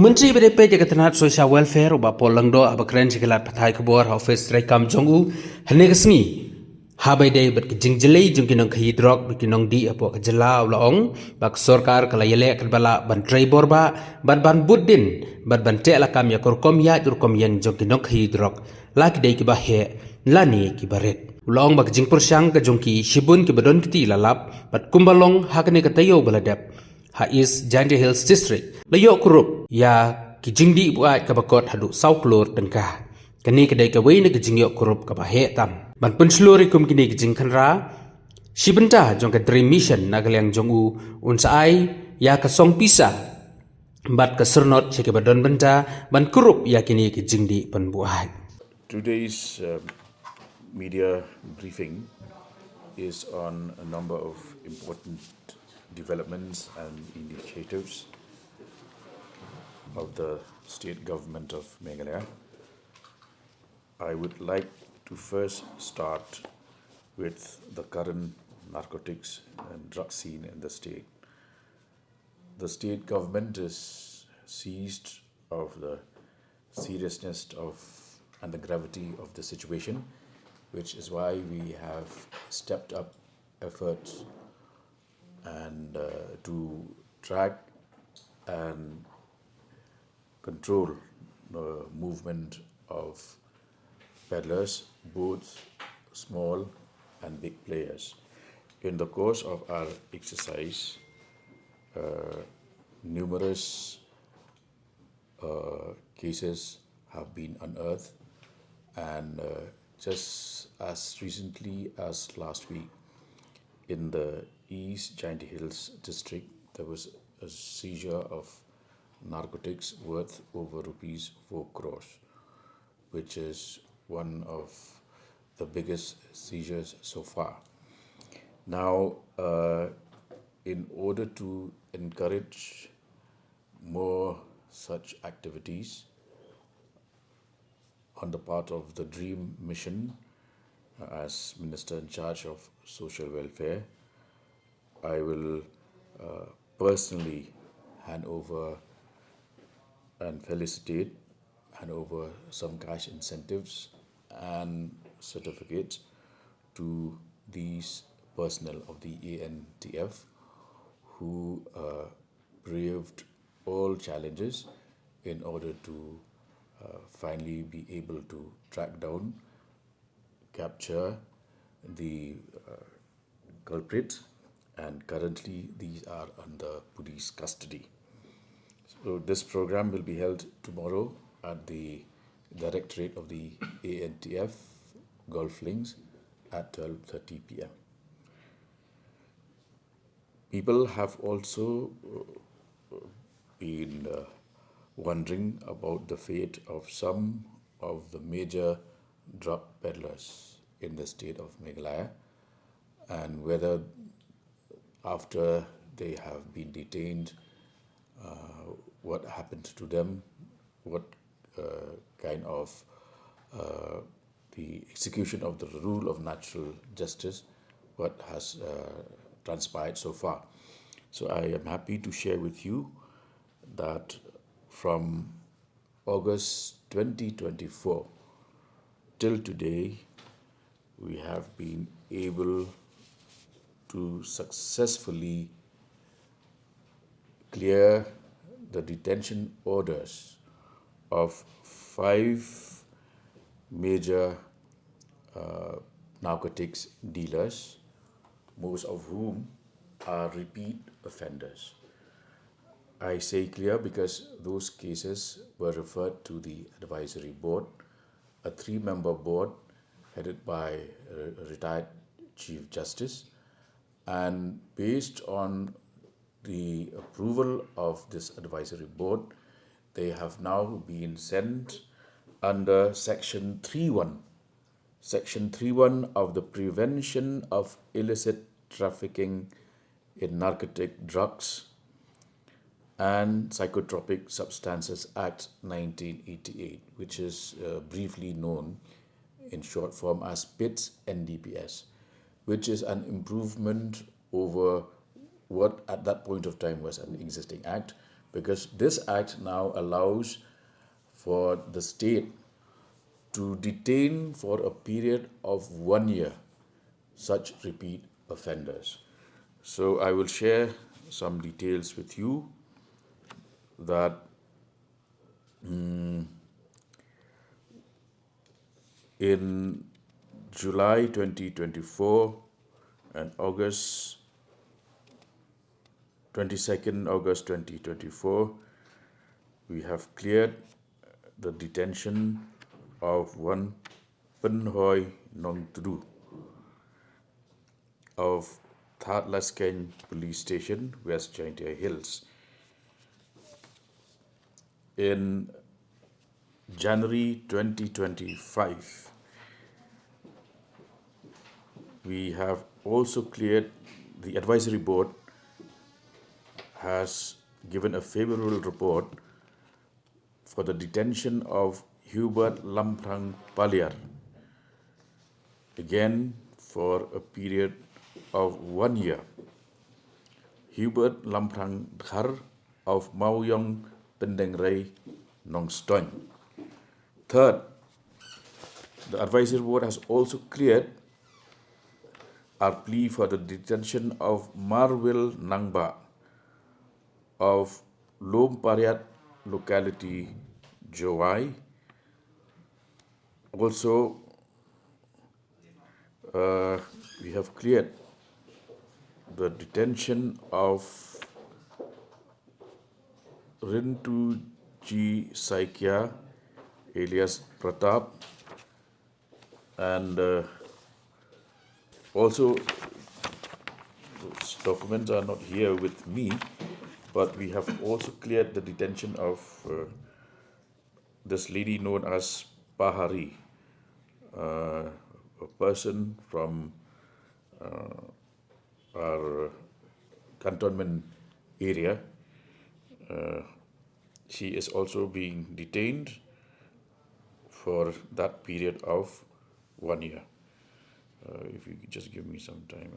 Menteri BDP Jagat Social Welfare uba Polangdo abakren jigalat pathai kebor office rekam jongu hanegasngi habai day bat jingjeli jungkinong khaii drok bikinong di apo kajela ulaong bak sorkar kala yele kalbala ban trei borbah ban buddin ban te lakam yakorkom ya jurkom yang jungkinong khaii drok laki day kiba he lani kibaret ulaong bak jingpur syang ka jungki shibun kibadon kiti lalap bat kumbalong hakne katayo baladap Hais Jandi Hills District layok kurup ya kijingdi buat kabakot hadu sauklur tengkah kini kedai kawai ni kijingyok kurup kabahe tam ban penseluri kum kini kijing kanra shibenta jong ka dream mission nagalyang jongu unsai ya kasong pisa bat kasernot sekebadon benta ban kurup ya kini kijingdi penbuat. Today's media briefing is on a number of important developments and initiatives of the state government of Meghalaya. I would like to first start with the current narcotics and drug scene in the state. The state government is seized of the seriousness of and the gravity of the situation, which is why we have stepped up efforts and to track and control the movement of peddlers, both small and big players. In the course of our exercise, numerous cases have been unearthed, and just as recently as last week, in the East Giant Hills district, there was a seizure of narcotics worth over rupees 4 crores, which is one of the biggest seizures so far. Now, in order to encourage more such activities on the part of the Dream Mission, as Minister in charge of Social Welfare, I will personally hand over some cash incentives and certificates to these personnel of the ANTF who braved all challenges in order to finally be able to track down, capture the culprit, and currently these are under police custody. So this program will be held tomorrow at the Directorate of the ANTF Golf Links at 12:30 p.m. People have also been wondering about the fate of some of the major drug peddlers in the state of Meghalaya, and whether after they have been detained, what happened to them, what kind of the execution of the rule of natural justice, what has transpired so far. So I am happy to share with you that from August 2024 till today, we have been able to successfully clear the detention orders of 5 major narcotics dealers, most of whom are repeat offenders. I say clear because those cases were referred to the advisory board, a 3-member board headed by a retired Chief Justice, and based on the approval of this advisory board, they have now been sent under Section 3.1. Section 3.1 of the Prevention of Illicit Trafficking in Narcotic Drugs and Psychotropic Substances Act 1988, which is briefly known in short form as PITS NDPS, which is an improvement over what at that point of time was an existing act, because this act now allows for the state to detain for a period of 1 year such repeat offenders. So I will share some details with you that in July 2024 and 22nd August 2024, we have cleared the detention of one Pynduh Nong Tudu of Thad Lasken Police Station, West Jaintia Hills. In January 2025, we have also cleared, the advisory board has given a favorable report for the detention of Hubert Lamprang Paliar, again for a period of 1 year. Hubert Lamprang Dhar of Mauyong Pendengrai Nongstoin. Third, the advisory board has also cleared our plea for the detention of Marwil Nangba of Lom Pariat locality, Jowai. Also, we have cleared the detention of Rintu G. Saikia alias Pratap, and also those documents are not here with me, but we have also cleared the detention of this lady known as Pahari, a person from our cantonment area. She is also being detained for that period of 1 year. If you could just give me some time,